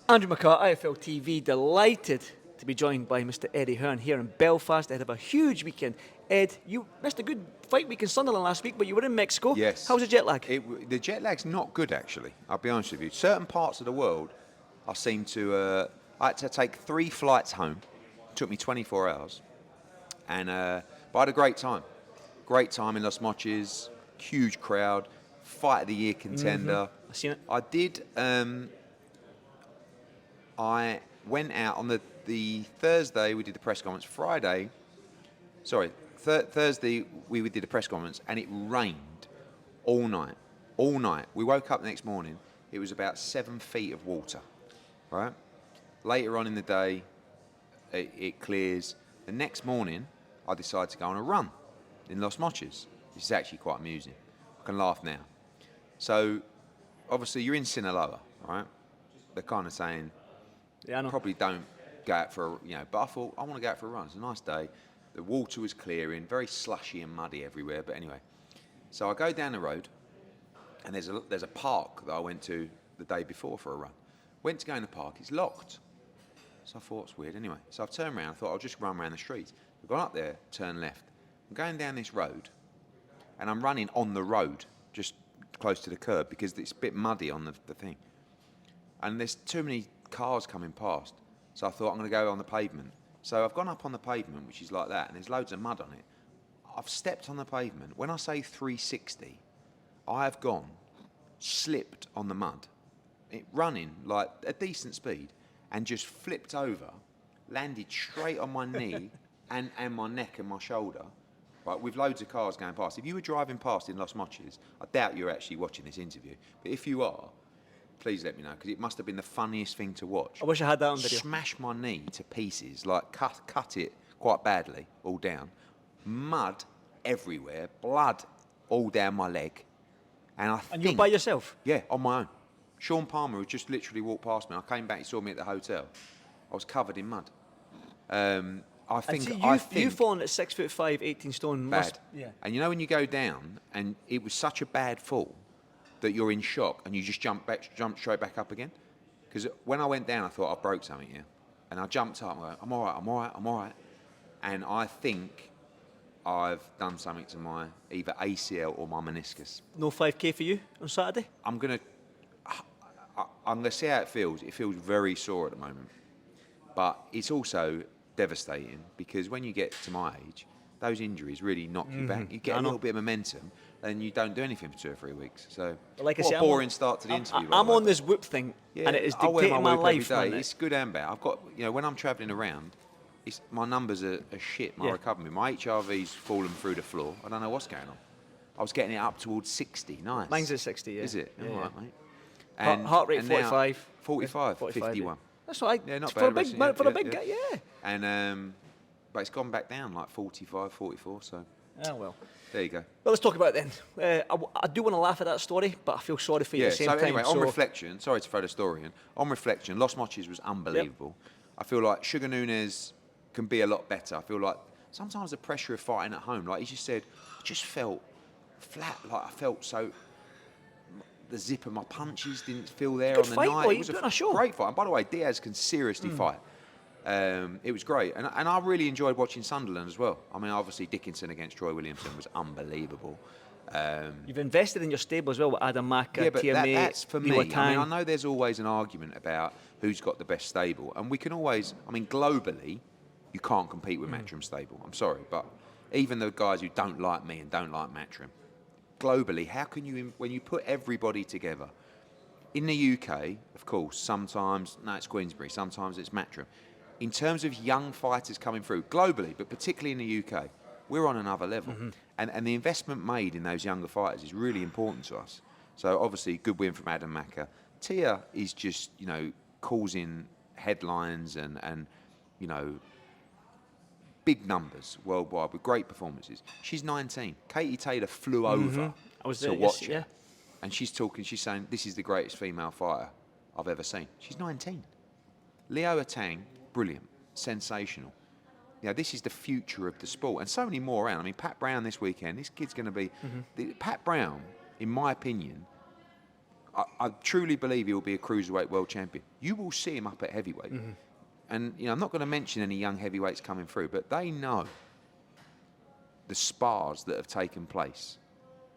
Andrew McCart, IFLTV, delighted to be joined by Mr. Eddie Hearn here in Belfast ahead of a huge weekend. Ed, you missed a good fight week in Sunderland last week, but you were in Mexico. Yes. How was the jet lag? The jet lag's not good, actually. I'll be honest with you. Certain parts of the world, I seem to... I had to take 3 flights home. It took me 24 hours. And but I had a great time. Great time in Los Mochis. Huge crowd. Fight of the year contender. I've seen it. I did... I went out on the Thursday, we did the press conference. Friday... Sorry, Thursday we did a press conference and it rained all night. All night. We woke up the next morning, it was about 7 feet of water, right? Later on in the day, it clears. The next morning, I decided to go on a run in Los Mochis. This is actually quite amusing. I can laugh now. So, obviously, you're in Sinaloa, right? They're kind of saying, Yeah, I know. probably don't go out for a, but I thought, I want to go out for a run. It's a nice day. The water was clearing, very slushy and muddy everywhere, but anyway. So I go down the road, and there's a park that I went to the day before for a run. Went to go in the park, it's locked. So I thought, it's weird anyway. So I've turned around, I thought I'll just run around the streets. I've gone up there, turn left. I'm going down this road, and I'm running on the road, just close to the curb, because it's a bit muddy on the thing. And there's too many cars coming past. So I thought, I'm going to go on the pavement. So I've gone up on the pavement, which is like that, and there's loads of mud on it. I've stepped on the pavement. When I say 360, I have gone, slipped on the mud, running like a decent speed, and just flipped over, landed straight on my knee and my neck and my shoulder, right, with loads of cars going past. If you were driving past in Los Mochis, I doubt you're actually watching this interview, but if you are, please let me know, because it must have been the funniest thing to watch. I wish I had that on video. Smash my knee to pieces, like cut it quite badly, all down. Mud everywhere, blood all down my leg. And you're by yourself? Yeah, on my own. Sean Palmer, who just literally walked past me, I came back, he saw me at the hotel. I was covered in mud. I think you've fallen at 6'5", 18 stone. Bad. Yeah. And you know when you go down, and it was such a bad fall, that you're in shock and you just jump straight back up again. Because when I went down, I thought I broke something here. And I jumped up and went, I'm all right. And I think I've done something to my either ACL or my meniscus. No 5K for you on Saturday? I'm going to see how it feels. It feels very sore at the moment. But it's also devastating because when you get to my age, those injuries really knock you back. You get a little bit of momentum, and you don't do anything for 2 or 3 weeks. So, like I what say, a boring start to the interview. I'm on this Whoop thing, and it is dictating my life. Every day. It's good and bad. I've got, when I'm travelling around, my numbers are shit. My recovery, my HRV's fallen through the floor. I don't know what's going on. I was getting it up towards 60. Nice. Mine's at 60. Yeah. Is it? Yeah, all right, mate. And heart rate 45. 45, 51. Yeah. That's all right. Yeah, not for a bad. for a big guy, yeah. And but it's gone back down like 45, 44. So. Oh well. There you go. Well, let's talk about it then. I do want to laugh at that story, but I feel sorry for you at the same time. Anyway, on reflection, sorry to throw the story in. On reflection, Los Mochis was unbelievable. Yep. I feel like Sugar Nunes can be a lot better. I feel like sometimes the pressure of fighting at home, like he just said, I just felt flat. Like I felt so. The zip of my punches didn't feel there Good on the fight, night. Boy. It was a show. Great fight. And by the way, Diaz can seriously fight. It was great, and I really enjoyed watching Sunderland as well. I mean, obviously Dickinson against Troy Williamson was unbelievable. You've invested in your stable as well with Adam Maka, yeah, but TMA, that's for me. Liwatang. I mean, I know there's always an argument about who's got the best stable, and we can always. I mean, globally, you can't compete with Matchroom stable. I'm sorry, but even the guys who don't like me and don't like Matchroom, globally, how can you, when you put everybody together? In the UK, of course, sometimes it's Queensbury, sometimes it's Matchroom. In terms of young fighters coming through, globally, but particularly in the UK, we're on another level. And the investment made in those younger fighters is really important to us. So obviously, good win from Adam Maka. Tia is just, causing headlines and big numbers worldwide with great performances. She's 19. Katie Taylor flew over to watch her. And she's saying, this is the greatest female fighter I've ever seen. She's 19. Liwatang, brilliant, sensational. This is the future of the sport, and so many more around. I mean, Pat Brown this weekend. This kid's going to be Pat Brown, in my opinion. I truly believe he will be a cruiserweight world champion. You will see him up at heavyweight. And, you know, I'm not going to mention any young heavyweights coming through, but they know the spars that have taken place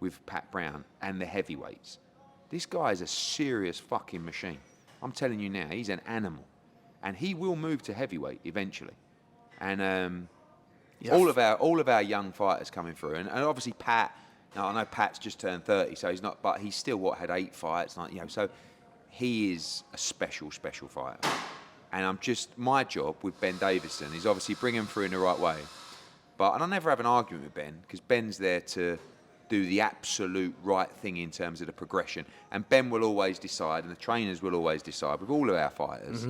with Pat Brown and the heavyweights. This guy is a serious fucking machine. I'm telling you now, he's an animal. And he will move to heavyweight eventually. And all of our young fighters coming through. And obviously Pat, now I know Pat's just turned 30, so he's not, but he's still, had 8 fights, like, you know, so he is a special fighter. And my job with Ben Davison is obviously bring him through in the right way. And I never have an argument with Ben, because Ben's there to do the absolute right thing in terms of the progression. And Ben will always decide, and the trainers will always decide with all of our fighters,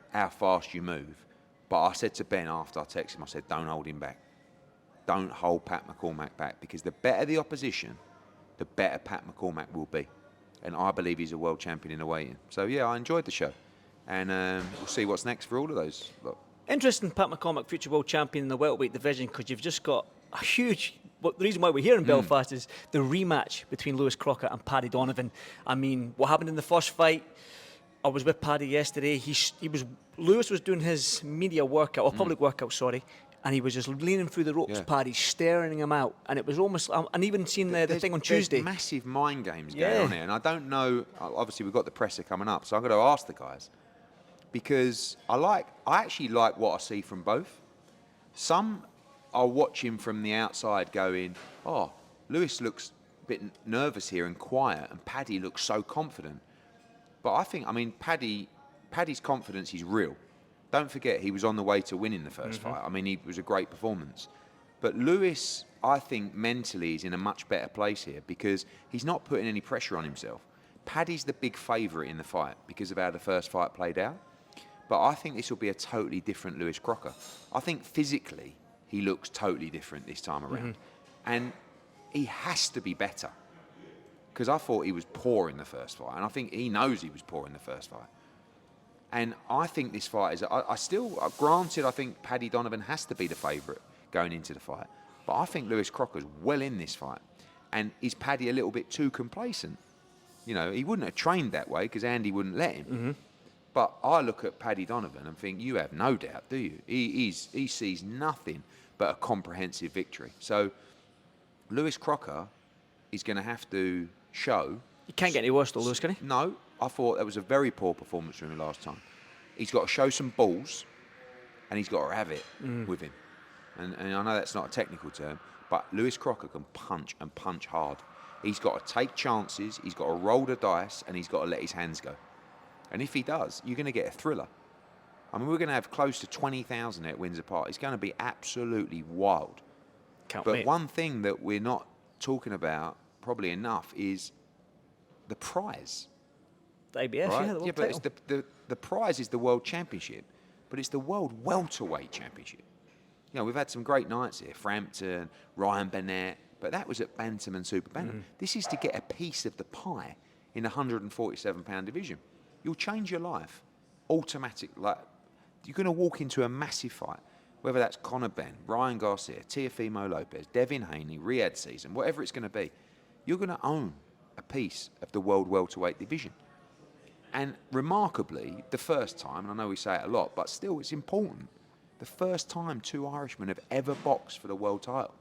how fast you move. But I said to Ben after I texted him, I said, don't hold him back. Don't hold Pat McCormack back, because the better the opposition, the better Pat McCormack will be. And I believe he's a world champion in the weigh-in. So, yeah, I enjoyed the show. And we'll see what's next for all of those. Look. Interesting, Pat McCormack, future world champion in the welterweight division, because you've just got a huge... Well, the reason why we're here in Belfast is the rematch between Lewis Crocker and Paddy Donovan. I mean, what happened in the first fight? I was with Paddy yesterday. Lewis was doing his media workout, or public workout, sorry, and he was just leaning through the ropes, Paddy, staring him out. And it was almost... and even seen the thing on Tuesday. There's massive mind games going on here. And I don't know... Obviously, we've got the presser coming up, so I'm going to ask the guys. Because I actually like what I see from both. Some are watching from the outside going, oh, Lewis looks a bit nervous here and quiet, and Paddy looks so confident. But I think, Paddy's confidence is real. Don't forget, he was on the way to winning the first fight. I mean, it was a great performance. But Lewis, I think, mentally is in a much better place here, because he's not putting any pressure on himself. Paddy's the big favourite in the fight because of how the first fight played out. But I think this will be a totally different Lewis Crocker. I think physically, he looks totally different this time around. And he has to be better. Because I thought he was poor in the first fight. And I think he knows he was poor in the first fight. And I think this fight is... Granted, I think Paddy Donovan has to be the favourite going into the fight. But I think Lewis Crocker's well in this fight. And is Paddy a little bit too complacent? You know, he wouldn't have trained that way because Andy wouldn't let him. But I look at Paddy Donovan and think, you have no doubt, do you? He sees nothing but a comprehensive victory. So Lewis Crocker is going to have to show... You can't get any worse though, Lewis, can he? No, I thought that was a very poor performance from him last time. He's got to show some balls, and he's got to have it with him. And I know that's not a technical term, but Lewis Crocker can punch and punch hard. He's got to take chances, he's got to roll the dice, and he's got to let his hands go. And if he does, you're going to get a thriller. I mean, we're going to have close to 20,000 at Windsor Park. It's going to be absolutely wild. But one thing that we're not talking about probably enough is the prize. The ABF, right? yeah, the world but title. it's the prize is the World Championship, but it's the World Welterweight Championship. You know, we've had some great nights here, Frampton, Ryan Burnett, but that was at Bantam and Super Bantam. This is to get a piece of the pie in the 147-pound division. You'll change your life automatically. Like, you're going to walk into a massive fight, whether that's Conor Benn, Ryan Garcia, Teofimo Lopez, Devin Haney, Riyadh Season, whatever it's going to be. You're going to own a piece of the World Welterweight division. And remarkably, the first time, and I know we say it a lot, but still it's important, the first time 2 Irishmen have ever boxed for the world title.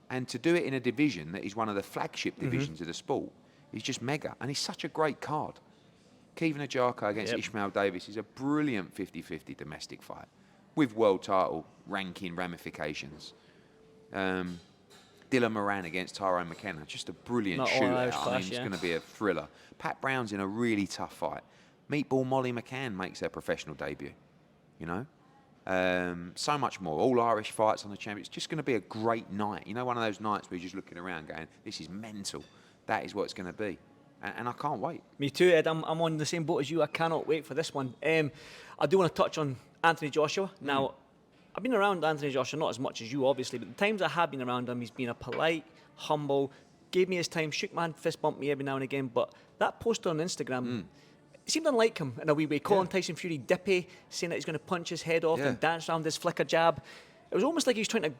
And to do it in a division that is one of the flagship divisions of the sport is just mega. And it's such a great card. Kevin Ajako against Ishmael Davis is a brilliant 50-50 domestic fight with world title ranking ramifications. Dylan Moran against Tyrone McKenna, just a brilliant shootout. I mean, it's going to be a thriller. Pat Brown's in a really tough fight. Meatball Molly McCann makes her professional debut, you know. So much more. All Irish fights on the champion. It's just going to be a great night. You know, one of those nights where you're just looking around going, this is mental. That is what it's going to be. And I can't wait. Me too, Ed. I'm on the same boat as you. I cannot wait for this one. I do want to touch on Anthony Joshua. Now, I've been around Anthony Joshua, not as much as you, obviously, but the times I have been around him, he's been a polite, humble, gave me his time, shook my hand, fist bumped me every now and again. But that post on Instagram, it seemed unlike him in a wee way. Calling Tyson Fury dippy, saying that he's going to punch his head off and dance around his flicker jab. It was almost like he was trying to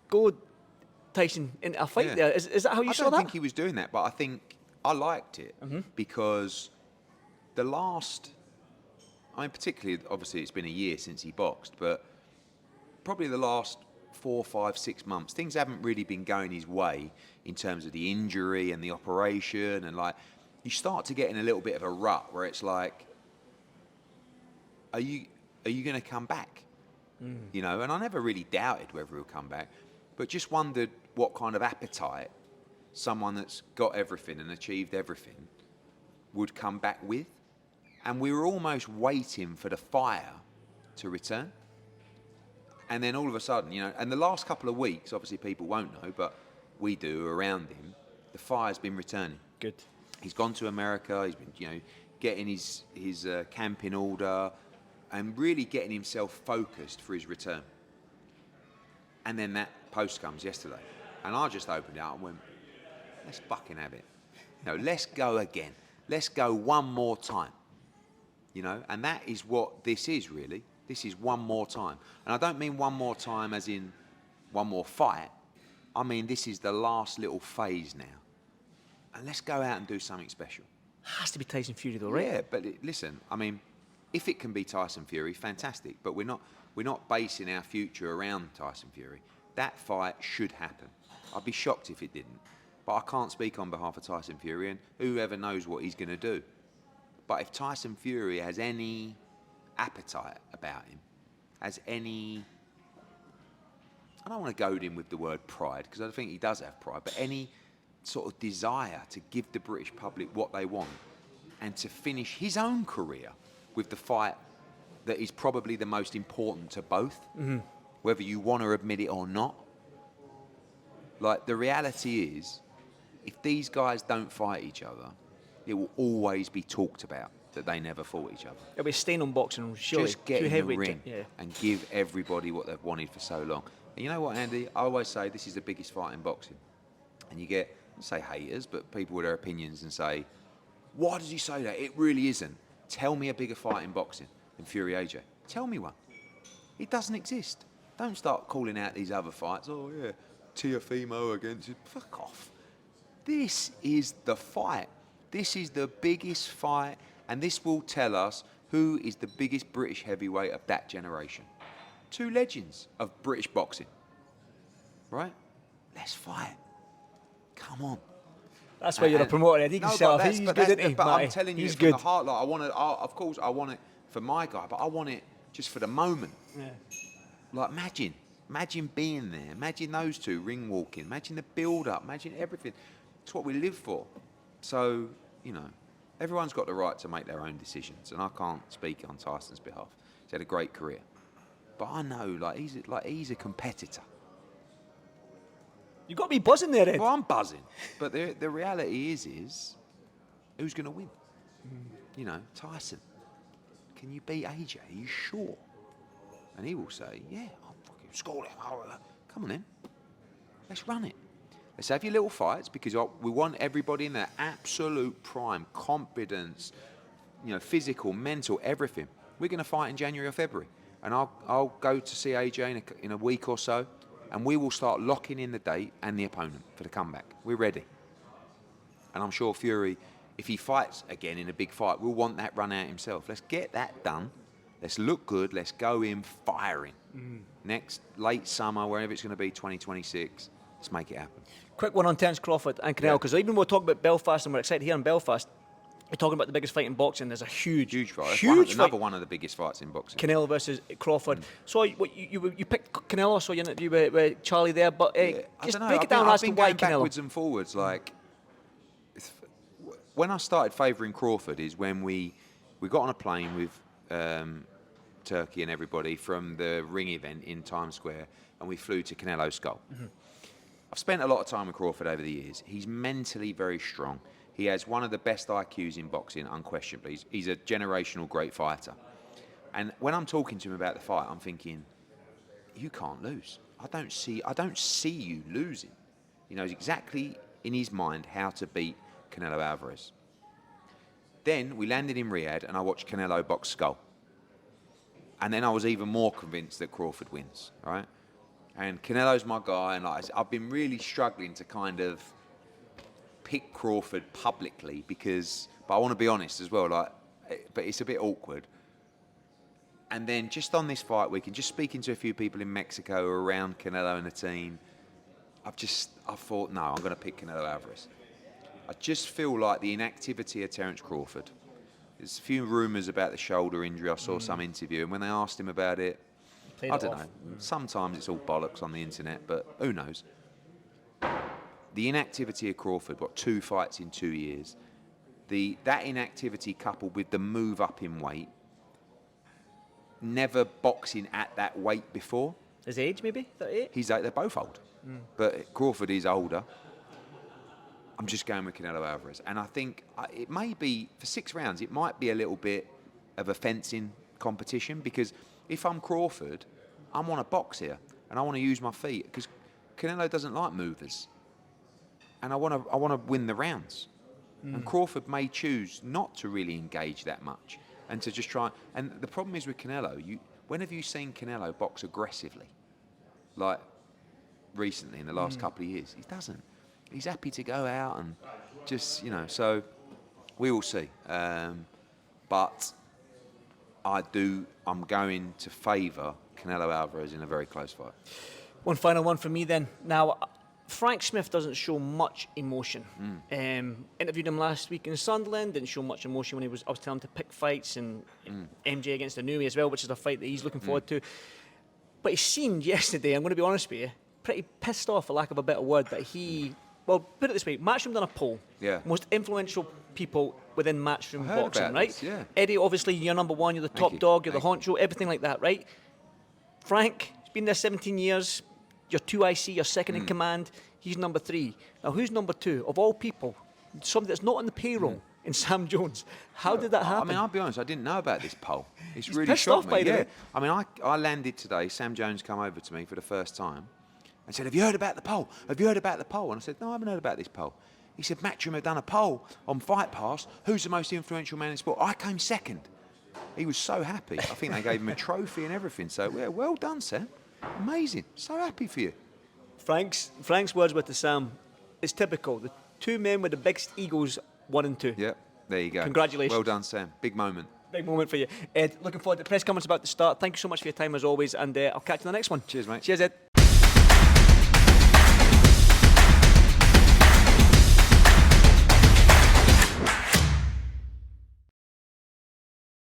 go Tyson into a fight there. Is that how you saw that? I don't think he was doing that, but I think I liked it because the last, I mean, particularly, obviously, it's been a year since he boxed, but probably the last 4, 5, 6 months, things haven't really been going his way in terms of the injury and the operation, and like, you start to get in a little bit of a rut where it's like, are you going to come back? You know, and I never really doubted whether he'll come back, but just wondered what kind of appetite someone that's got everything and achieved everything would come back with. And we were almost waiting for the fire to return. And then all of a sudden, you know, and the last couple of weeks, obviously people won't know, but we do around him, the fire's been returning. Good. He's gone to America, he's been, you know, getting his camp in order and really getting himself focused for his return. And then that post comes yesterday. And I just opened it up and went, let's fucking have it. You know, let's go again. Let's go one more time. You know, and that is what this is really. This is one more time. And I don't mean one more time as in one more fight. I mean, this is the last little phase now. And let's go out and do something special. Has to be Tyson Fury though, right? Yeah, but listen, I mean, if it can be Tyson Fury, fantastic. But we're not basing our future around Tyson Fury. That fight should happen. I'd be shocked if it didn't. But I can't speak on behalf of Tyson Fury, and whoever knows what he's going to do. But if Tyson Fury has any appetite about him, has any, I don't want to goad him with the word pride, because I think he does have pride, but any sort of desire to give the British public what they want and to finish his own career with the fight that is probably the most important to both, whether you want to admit it or not. Like, the reality is, if these guys don't fight each other, it will always be talked about that they never fought each other. It'll be a stain on boxing, surely. Just get in the ring and give everybody what they've wanted for so long. And you know what, Andy? I always say this is the biggest fight in boxing. And you get, say haters, but people with their opinions and say, why does he say that? It really isn't. Tell me a bigger fight in boxing than Fury AJ. Tell me one. It doesn't exist. Don't start calling out these other fights. Oh, yeah, Tiafimo against it. Fuck off. This is the fight. This is the biggest fight, and this will tell us who is the biggest British heavyweight of that generation. Two legends of British boxing. Right? Let's fight. Come on. That's why you're a promoter, Eddie. He's good, isn't he? But I'm telling you, he's from good. the heart, like, of course, I want it for my guy, but I want it just for the moment. Yeah. Like, imagine being there. Imagine those two ring walking. Imagine the build-up. Imagine everything. It's what we live for. So, you know, everyone's got the right to make their own decisions, and I can't speak on Tyson's behalf. He's had a great career, but I know, he's a competitor. You've got to be buzzing there, Ed. Well, I'm buzzing, but the reality is who's going to win? You know, Tyson. Can you beat AJ? Are you sure? And he will say, yeah, I'll fucking score him. Come on then, let's run it. Let's have your little fights, because we want everybody in their absolute prime, confidence, you know, physical, mental, everything. We're going to fight in January or February, and I'll go to see AJ in a week or so, and we will start locking in the date and the opponent for the comeback. We're ready. And I'm sure Fury, if he fights again in a big fight, will want that run out himself. Let's get that done. Let's look good. Let's go in firing. Next late summer, wherever it's going to be, 2026, let's make it happen. Quick one on Terence Crawford and Canelo, because even when we're talking about Belfast, and we're excited here in Belfast, we're talking about the biggest fight in boxing. There's a huge fight. Another one of the biggest fights in boxing. Canelo versus Crawford. So you picked Canelo, so you interview with Charlie there, but just break it down as to why Canelo. Backwards and forwards. Like, when I started favouring Crawford is when we got on a plane with Turkey and everybody from the ring event in Times Square, and we flew to Canelo's Skull. I've spent a lot of time with Crawford over the years. He's mentally very strong. He has one of the best IQs in boxing, unquestionably. He's a generational great fighter. And when I'm talking to him about the fight, I'm thinking, you can't lose. I don't see you losing. He knows exactly in his mind how to beat Canelo Alvarez. Then we landed in Riyadh, and I watched Canelo box Skull. And then I was even more convinced that Crawford wins, right? And Canelo's my guy, and I've been really struggling to kind of pick Crawford publicly but I want to be honest as well, but it's a bit awkward. And then just on this fight week, and just speaking to a few people in Mexico around Canelo and the team, I thought, no, I'm going to pick Canelo Alvarez. I just feel like the inactivity of Terence Crawford. There's a few rumours about the shoulder injury. I saw some interview, and when they asked him about it, I don't know. Sometimes it's all bollocks on the internet, but who knows? The inactivity of Crawford, 2 fights in 2 years, that inactivity coupled with the move up in weight, never boxing at that weight before. His age, maybe 38. They're both old, but Crawford is older. I'm just going with Canelo Alvarez, and I think it may be for 6 rounds. It might be a little bit of a fencing competition, because if I'm Crawford, I want to box here and I want to use my feet, because Canelo doesn't like movers, and I want to win the rounds. And Crawford may choose not to really engage that much and to just try. And the problem is with Canelo, when have you seen Canelo box aggressively? Like recently in the last couple of years, he doesn't. He's happy to go out and just, so we will see. But I'm going to favour Canelo Alvarez in a very close fight. One final one for me then. Now, Frank Smith doesn't show much emotion. Interviewed him last week in Sunderland, didn't show much emotion when I was telling him to pick fights, and MJ against Inoue as well, which is a fight that he's looking forward to. But he seemed yesterday, I'm going to be honest with you, pretty pissed off, for lack of a better word, that well, put it this way, Matchroom done a poll. Yeah. Most influential people within Matchroom boxing, right? This, yeah. Eddie, obviously, you're number one, you're the top dog, you're the honcho, everything like that, right? Frank, he's been there 17 years, you're 2 IC, you're second in command, he's number 3. Now, who's number 2? Of all people, somebody that's not on the payroll, in Sam Jones. How did that happen? I mean, I'll be honest, I didn't know about this poll. He's really pissed shocked off me. by it. I mean, I landed today, Sam Jones come over to me for the first time and said, have you heard about the poll? Have you heard about the poll? And I said, no, I haven't heard about this poll. He said, Matchroom have done a poll on Fight Pass. Who's the most influential man in sport? I came second. He was so happy. I think they gave him a trophy and everything. So, yeah, well done, Sam. Amazing. So happy for you. Frank's words with the Sam is typical. The 2 men with the biggest egos, 1 and 2. Yeah, there you go. Congratulations. Well done, Sam. Big moment. Big moment for you. Ed, looking forward to the press conference about to start. Thank you so much for your time as always, and I'll catch you in the next one. Cheers, mate. Cheers, Ed.